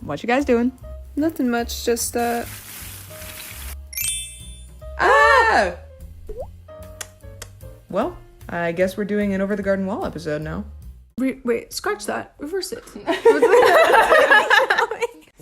What you guys doing? Nothing much, just Well, I guess we're doing an Over the Garden Wall episode now. wait, scratch that. Reverse it.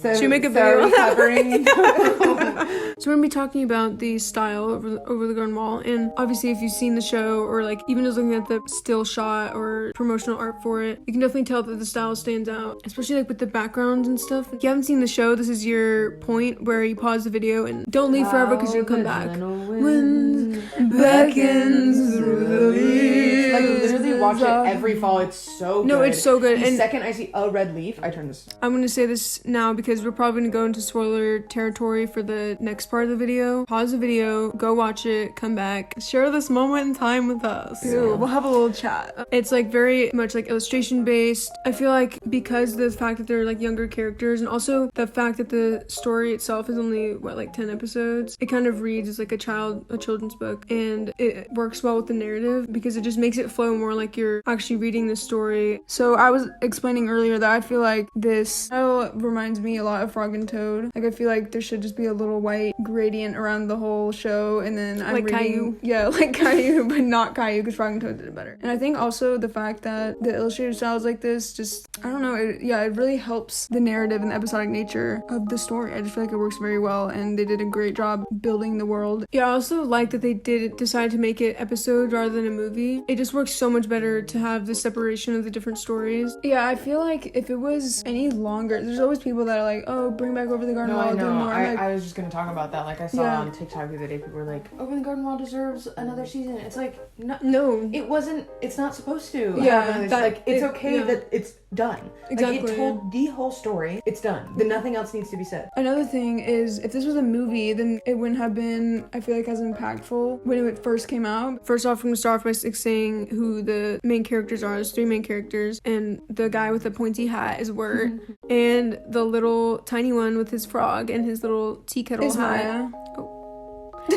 So, Should we make a so video? covering? So we're gonna be talking about the style over the Garden Wall, and obviously if you've seen the show or like even just looking at the still shot or promotional art for it, you can definitely tell that the style stands out, especially like with the backgrounds and stuff. If you haven't seen the show, this is your point where you pause the video and don't leave forever because you'll come back. Wind beckons through the leaves. Like literally watch it every fall. It's so good. No, it's so good. The And second I see a red leaf, I turn this. I'm gonna say this now because we're probably gonna go into spoiler territory for the next part of the video. Pause the video, go watch it, come back, share this moment in time with us. Ew, we'll have a little chat. It's like very much like illustration based. I feel like because of the fact that they're like younger characters and also the fact that the story itself is only like 10 episodes, it kind of reads as like a children's book, and it works well with the narrative because it just makes it flow more like you're actually reading the story. So I was explaining earlier that I feel like this style reminds me a lot of Frog and Toad. Like I feel like there should just be a little white gradient around the whole show, and then I'm like reading, Caillou. yeah, like Caillou, but not Caillou because Frog and Toad did it better. And I think also the fact that the illustrated styles like this, just I don't know, it really helps the narrative and the episodic nature of the story. I just feel like it works very well, and they did a great job building the world. Yeah, I also like that they decide to make it episodes rather than a movie. It just works so much better to have the separation of the different stories. Yeah, I feel like if it was any longer, there's always people that are like, oh, bring back Over the Garden No, Wall, I know. do more. I was just gonna talk about that. Like I saw Yeah. on TikTok the other day, people were like, "Over the Garden Wall deserves another season." It's like, No. it wasn't. It's not supposed to. Yeah, have another- that- like it's okay yeah. that it's done. Exactly. Like it told the whole story. It's done. Then nothing else needs to be said. Another thing is, if this was a movie, then it wouldn't have been, I feel like, as impactful when it first came out. First off, I'm gonna start off by saying who the main characters are. There's 3 main characters, and the guy with the pointy hat is Wirt, and the little tiny one with his frog and his little tea kettle Is hat Maya.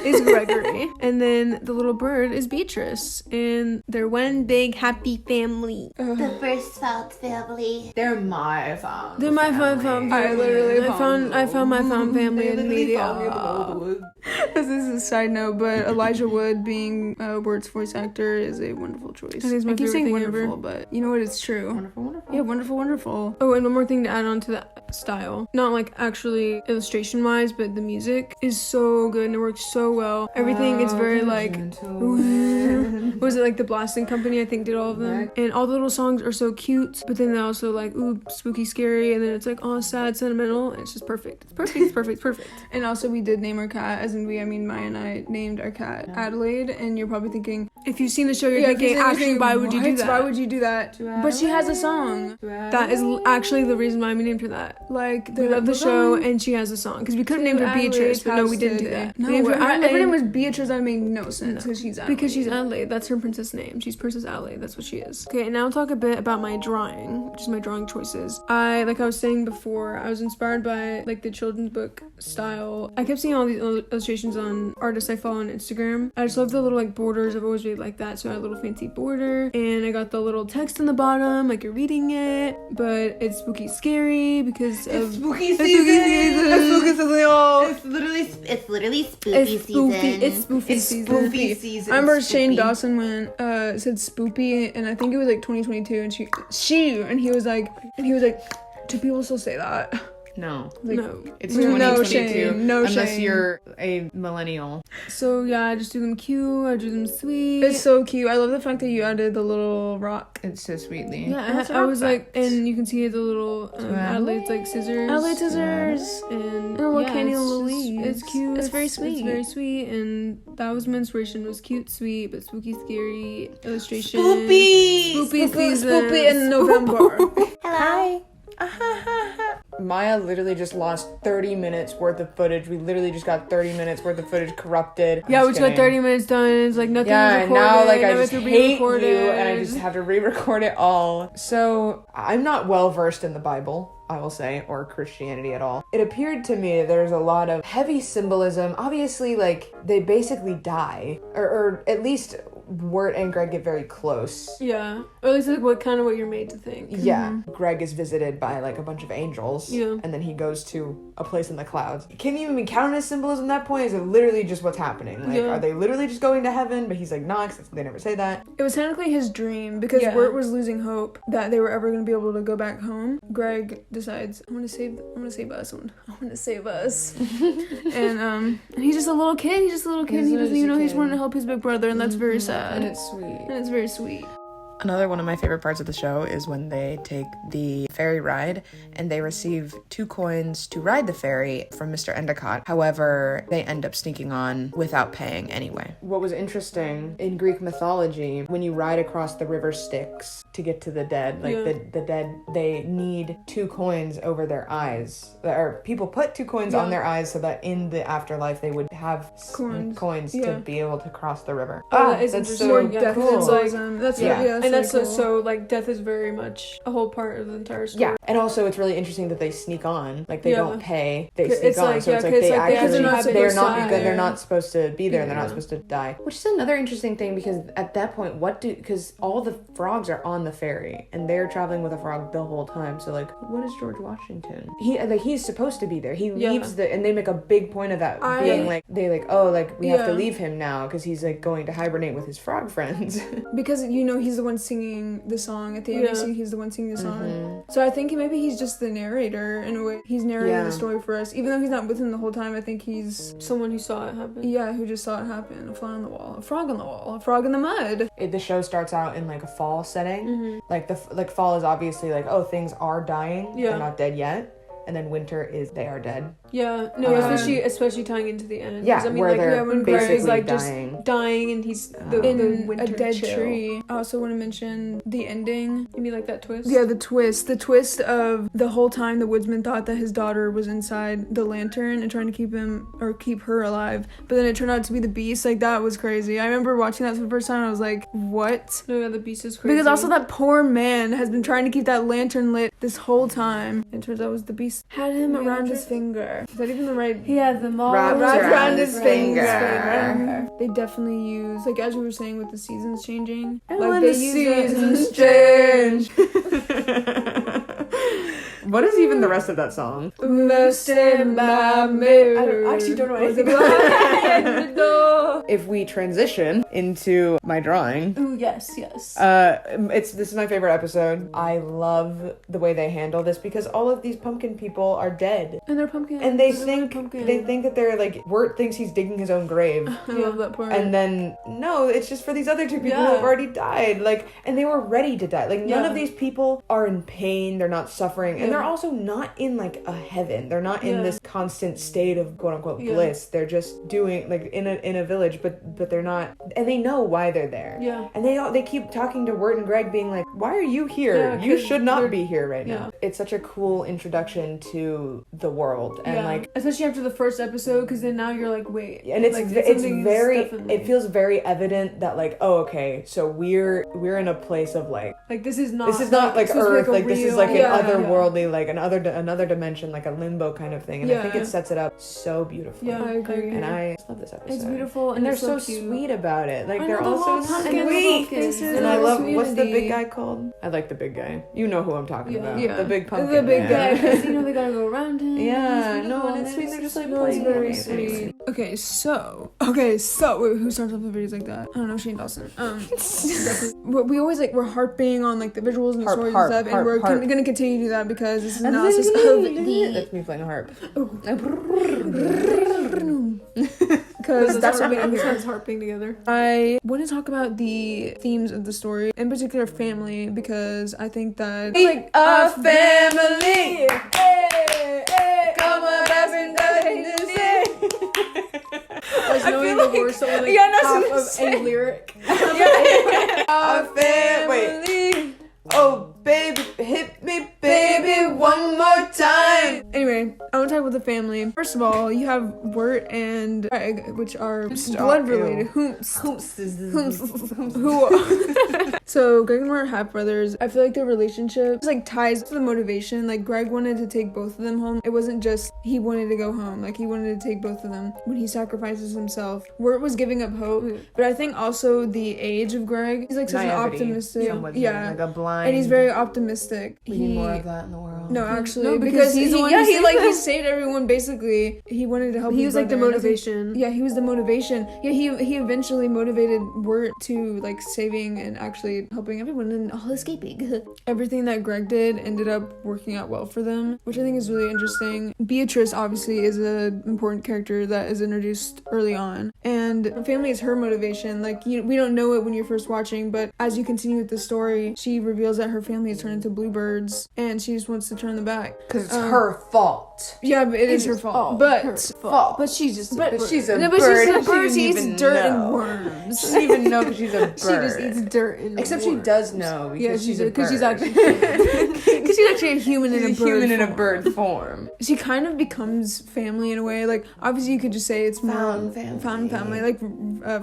is Gregory. And then the little bird is Beatrice, and they're one big happy family. The first found family. They're my found. They're my found family. I literally I found my found family in media. This is a side note, but Elijah Wood being Wirt's voice actor is a wonderful choice. That is my I keep favorite saying thing wonderful, ever. but you know what? It's true. Wonderful, wonderful. Yeah, wonderful, wonderful. Oh, and one more thing to add on to that style. Not like actually illustration wise, but the music is so good and it works so well. Everything is very like what was it, like the Blasting Company I think did all of them. And all the little songs are so cute, but then they're also like ooh, spooky, scary, and then it's like all sad, sentimental, and it's just perfect. It's perfect, it's perfect, it's perfect. And also we did name our cat, as in we, I mean Maya and I named our cat Adelaide, and you're probably thinking, If you've seen the show, you're yeah, if thinking, you're actually, why would you do "What? that? Why would you do that? But she has a song. That is actually the reason why we named her that. Like We love the show, and she has a song. Because we could have named her Beatrice, but no, we didn't do that. No, We named her if her Adelaide name was Beatrice, that made no sense because she's Adelaide. because she's Adelaide. That's her princess name. She's Princess Adelaide. That's what she is. Okay, and now I'll talk a bit about my drawing, just my drawing choices. Like I was saying before, I was inspired by like the children's book style. I kept seeing all these illustrations on artists I follow on Instagram. I just love the little like borders. I've always really liked that. So I had a little fancy border, and I got the little text on the bottom, like you're reading it, but it's spooky, scary because of spooky season. It's spooky season, y'all. It's literally spooky It's season. spoofy. It's spoofy It's season. spoofy season. I remember It's Shane spoopy. Dawson went said spoopy, and I think it was like 2022, and he was like, do people still say that? No. Like, No. It's No 2022. shame, no unless shame. you're a millennial. So yeah, I just do them cute. I do them sweet. It's so cute. I love the fact that you added the little rock. It's so sweetly. Yeah, I was like, and you can see the little Adelaide's like scissors. Adelaide scissors. And a little yeah, candy it's little just- leaves. It's cute. It's very sweet. It's very sweet, and that was my inspiration. Was cute, sweet, but spooky, scary illustration. Spoopy. Spoopy season. Spoopy in November. Hello. Maya literally just lost 30 minutes worth of footage. We literally just got 30 minutes worth of footage corrupted. Yeah, I'm we just kidding. got 30 minutes done. It's like nothing was Yeah, and recorded. now like I now just it's hate you, re-recorded. and I just have to re-record it all. So I'm not well versed in the Bible, I will say, or Christianity at all. It appeared to me that there's a lot of heavy symbolism. Obviously, like they basically die, or at least Wirt and Greg get very close. Yeah. Or at least like what you're made to think. Yeah. Greg is visited by like a bunch of angels. Yeah. And then he goes to a place in the clouds. Can you even count it as symbolism at that point? Is it literally just what's happening? Like, are they literally just going to heaven? But he's like, nah, because they never say that. It was technically his dream because Wirt was losing hope that they were ever going to be able to go back home. Greg decides, I'm gonna save us. and he's just a little kid. He doesn't even know he's wanting to help his big brother, and that's very sad. And it's sweet. And it's very sweet. Another one of my favorite parts of the show is when they take the ferry ride and they receive 2 coins to ride the ferry from Mr. Endicott. However, they end up sneaking on without paying anyway. What was interesting, in Greek mythology, when you ride across the river Styx to get to the dead, like the dead, they need 2 coins over their eyes. Or people put 2 coins on their eyes so that in the afterlife they would have coins to be able to cross the river. That's that's interesting. so Yeah, cool. it's like, and that's cool. so like death is very much a whole part of the entire story. Yeah, and also it's really interesting that they sneak on. Like they don't pay, they sneak it's on. like, So it's like they actually they're not supposed to be there. And they're not supposed to die. Which is another interesting thing because at that point, because all the frogs are on the ferry and they're traveling with a frog the whole time. So like, what is George Washington? He's supposed to be there. He leaves and they make a big point of that being like we have to leave him now because he's like going to hibernate with his frog friends. Because he's the one singing the song at the end. He's the one singing the song. So I think maybe he's just the narrator in a way. He's narrating the story for us, even though he's not with him the whole time. I think he's someone who saw it happen. Yeah, who just saw it happen. A fly on the wall, a frog on the wall, a frog in the mud. The show starts out in like a fall setting. Like fall is obviously like, oh, things are dying. They're not dead yet. And then winter is they are dead. Yeah, no, especially tying into the end. Yeah, I mean, where they're when Greg is like dying. just dying and he's in winter a dead chill. tree. I also want to mention the ending. You mean like that twist? Yeah, the twist of the whole time the woodsman thought that his daughter was inside the lantern and trying to keep her alive, but then it turned out to be the beast. Like that was crazy. I remember watching that for the first time and I was like, what? No, yeah, the beast is crazy. Because also that poor man has been trying to keep that lantern lit this whole time. It turns out it was the beast. Had him around his finger. Is that even the right? He had them all wrapped around his finger. They definitely use, like as we were saying with the seasons changing. And like when they the use seasons change. What is even the rest of that song? Most in my mirror. I actually don't know anything about it. If we transition into my drawing. Ooh, yes. This is my favorite episode. I love the way they handle this because all of these pumpkin people are dead. And they're pumpkin. And they think that they're like, Wirt thinks he's digging his own grave. I love that part. And then no, it's just for these other 2 people who have already died. Like, and they were ready to die. Like none of these people are in pain, they're not suffering, and they're also not in like a heaven. They're not in this constant state of quote unquote bliss. They're just doing like in a village, but they're not, and they know why they're there. Yeah. And they keep talking to Wirt and Greg being like, why are you here? Yeah, you should not be here right now. It's such a cool introduction to the world. And like, especially after the first episode, because then now you're like, wait. And it's like, very it feels very evident that like, oh, okay, so we're in a place of like this is not like Earth, like this is like an otherworldly, like another dimension, like a limbo kind of thing. And I think it sets it up so beautifully. Yeah, I agree. And I love this episode. It's beautiful, and they're so cute. Sweet about it. Like they're the all so sweet. And I love, what's the big guy called? I like the big guy. You know who I'm talking about. Yeah. The big pumpkin. The big guy. Because they gotta go around him. Yeah, no, and it's sweet. They're just like playing. Very sweet. Okay, so wait, who starts off the videos like that? I don't know, Shane Dawson. We always we're harping on like the visuals and the stories and stuff, and we're gonna continue to do that because this is analysis of the. That's me playing a harp. Because that's what we started harping together. I want to talk about the themes of the story, in particular family, because I think that like a family. Come on, I knowing the words of a lyric. A family. Oh, baby, hit me, baby, one more time. Anyway, I want to talk about the family. First of all, you have Wirt and Greg, which are blood related. Who So Greg and Mort are half brothers. I feel like their relationship like ties to the motivation. Like Greg wanted to take both of them home. It wasn't just he wanted to go home. Like he wanted to take both of them when he sacrifices himself. Wirt was giving up hope, but I think also the age of Greg. He's like such an optimistic. Yeah, like a blind. and he's very optimistic. We need more of that in the world. No, actually, No, because he's the one yeah, who saved them. he saved everyone basically. He wanted to help. He his was like the brother, and I think- motivation. Yeah, he was the motivation. Yeah, he eventually motivated Wirt to like saving and actually helping everyone and all escaping. Everything that Greg did ended up working out well for them, which I think is really interesting. Beatrice obviously is an important character that is introduced early on, and her family is her motivation. Like we don't know it when you're first watching, but as you continue with the story, she reveals that her family has turned into bluebirds, and she just wants to turn them back. Because it's her fault. Yeah, but it is her fault. But But she's just. But she's a no, bird. but she's a She bird. didn't She eats even dirt know. and worms. She didn't even know because she's a bird. She just eats dirt and Except she worms. does know because she's a bird. because she's actually Because she's actually a human in a She's a bird human in a form. bird form. She kind of becomes family in a way. Like obviously you could just say it's more found family, like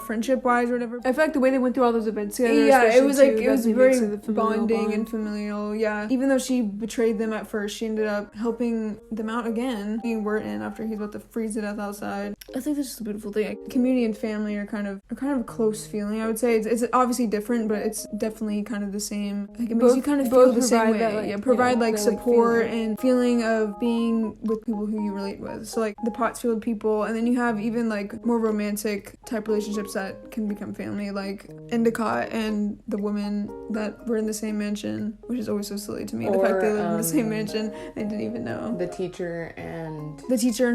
friendship wise or whatever. I feel like the way they went through all those events together. Yeah, it especially was like too, it was definitely very makes it the familial bonding bond. and familial. Yeah, even though she betrayed them at first, she ended up helping them out again, being Wirt in after he's about to freeze to death outside. I think that's just a beautiful thing. Like, community and family are kind of a close feeling. I would say it's obviously different, but it's definitely kind of the same. Like it makes you kind of feel the same way. that, like, Provide like that, like, support feeling. and feeling of being with people who you relate with. So like the Pottsfield people, and then you have even like more romantic type relationships that can become family, like Endicott and the woman that were in the same mansion, which is always so silly to me. The fact they live in the same mansion, they didn't even know. The teacher and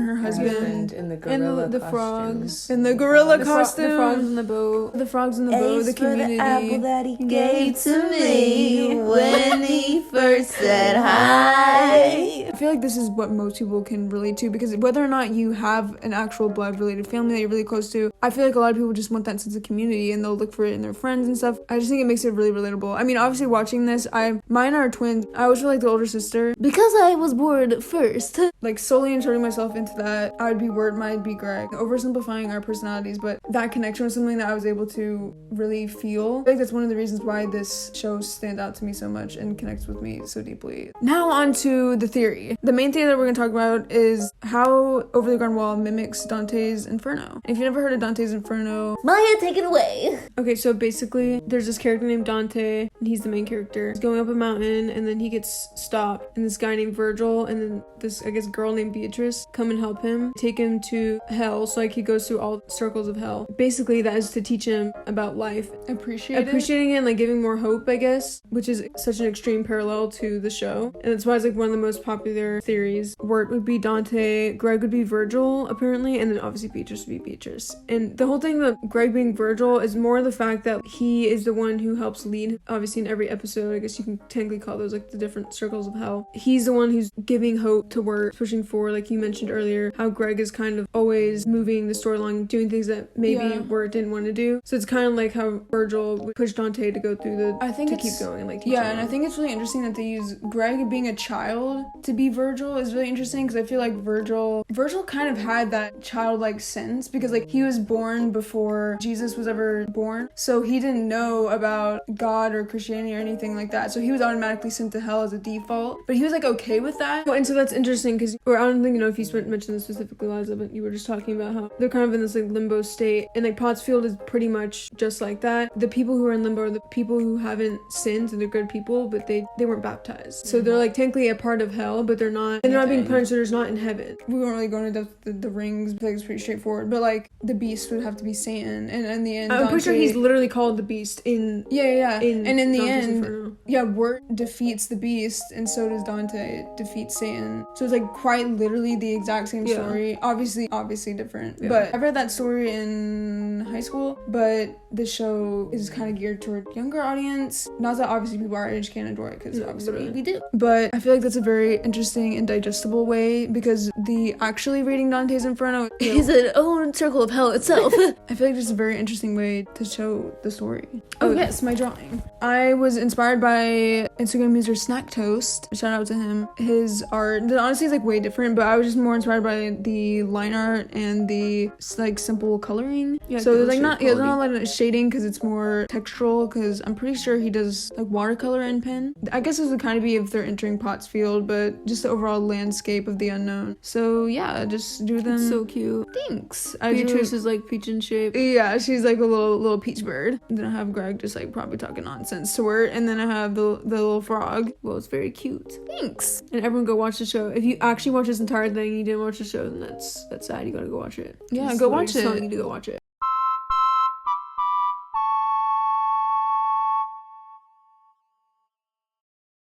her husband in the gorilla and the costume. frogs. in the gorilla The costume. frogs in the boat. The frogs in the boat, the community. that he gave to me when he first said hi. I feel like this is what most people can relate to, because whether or not you have an actual blood related family that you're really close to, I feel like a lot of people just want that sense of community and they'll look for it in their friends and stuff. I just think it makes it really relatable. I mean, obviously watching this, mine are twins. I always feel like the older sister because I was born first. Like solely inserting myself into that, I would be Wirt, might be Greg. Oversimplifying our personalities, but that connection was something that I was able to really feel. I think that's one of the reasons why this show stands out to me so much and connects with me so deeply. Now on to the theory. The main thing that we're going to talk about is how Over the Garden Wall mimics Dante's Inferno. And if you've never heard of Dante's Inferno, Maya, take it away. Okay, so basically, there's this character named Dante, and he's the main character. He's going up a mountain, and then he gets stopped, and this guy named Virgil, and then this, I guess, girl named Beatrice come and help him, take him to hell, so like he goes through all circles of hell. Basically, that is to teach him about life, appreciating it, and like giving more hope, I guess, which is such an extreme parallel to the show, and that's why it's like one of the most popular theories. Wirt would be Dante, Greg would be Virgil, apparently, and then obviously Beatrice would be Beatrice. And the whole thing about Greg being Virgil is more the fact that he is the one who helps lead, obviously in every episode. I guess you can technically call those like the different circles of hell. He's the one who's giving hope to Wirt, pushing forward, like you mentioned earlier, how Greg is kind of always moving the story along, doing things that maybe Wirt didn't want to do. So it's kind of like how Virgil would push Dante to go through to keep going and like teach him. and I think it's really interesting that they use Greg being a child to be Virgil is really interesting, because I feel like Virgil kind of had that childlike sense, because like he was born before Jesus was ever born, so he didn't know about God or Christianity or anything like that, so he was automatically sent to hell as a default, but he was like okay with that. And so that's interesting because, or I don't think, if you mentioned this specifically, Liza, but you were just talking about how they're kind of in this like limbo state, and like Pottsfield is pretty much just like that. The people who are in limbo are the people who haven't sinned, and they're good people, but they weren't baptized, so they're like technically a part of hell, but they're not being punished, so they're not in heaven. We won't really go into the rings, I think it's pretty straightforward, but like the beast would have to be Satan, and in the end I'm pretty sure he's literally called the beast in and in the Dante's end Inferno. Wirt defeats the beast, and so does Dante defeats Satan, so it's like quite literally the exact same story, obviously different, but I read that story in high school, but the show is kind of geared toward younger audience, not that obviously people our age can't enjoy it, because obviously we do, but I feel like that's a very interesting and digestible way, because the actually reading Dante's Inferno is its own circle of hell itself. I feel like it's a very interesting way to show the story. Oh yes, my drawing. I was inspired by Instagram user Snack Toast. Shout out to him. His art, honestly, like way different, but I was just more inspired by the line art and the like simple coloring. Yeah, So the there's like not illustrated not like shading because it's more textural, because I'm pretty sure he does like watercolor and pen. I guess this would kind of be if they're entering Pottsfield, but just the overall landscape of the unknown. So yeah, just do them. It's so cute. Thanks. Beatrice is like peach in shape. Yeah, she's like a little peach bird. And then I have Greg just like probably talking nonsense to her, and then I have the little frog. Well, it's very cute. Thanks. And everyone go watch the show. If you actually watch this entire thing and you didn't watch the show, then that's sad. You gotta go watch it. Yeah, This is go what I'm watch it. telling you to go watch it.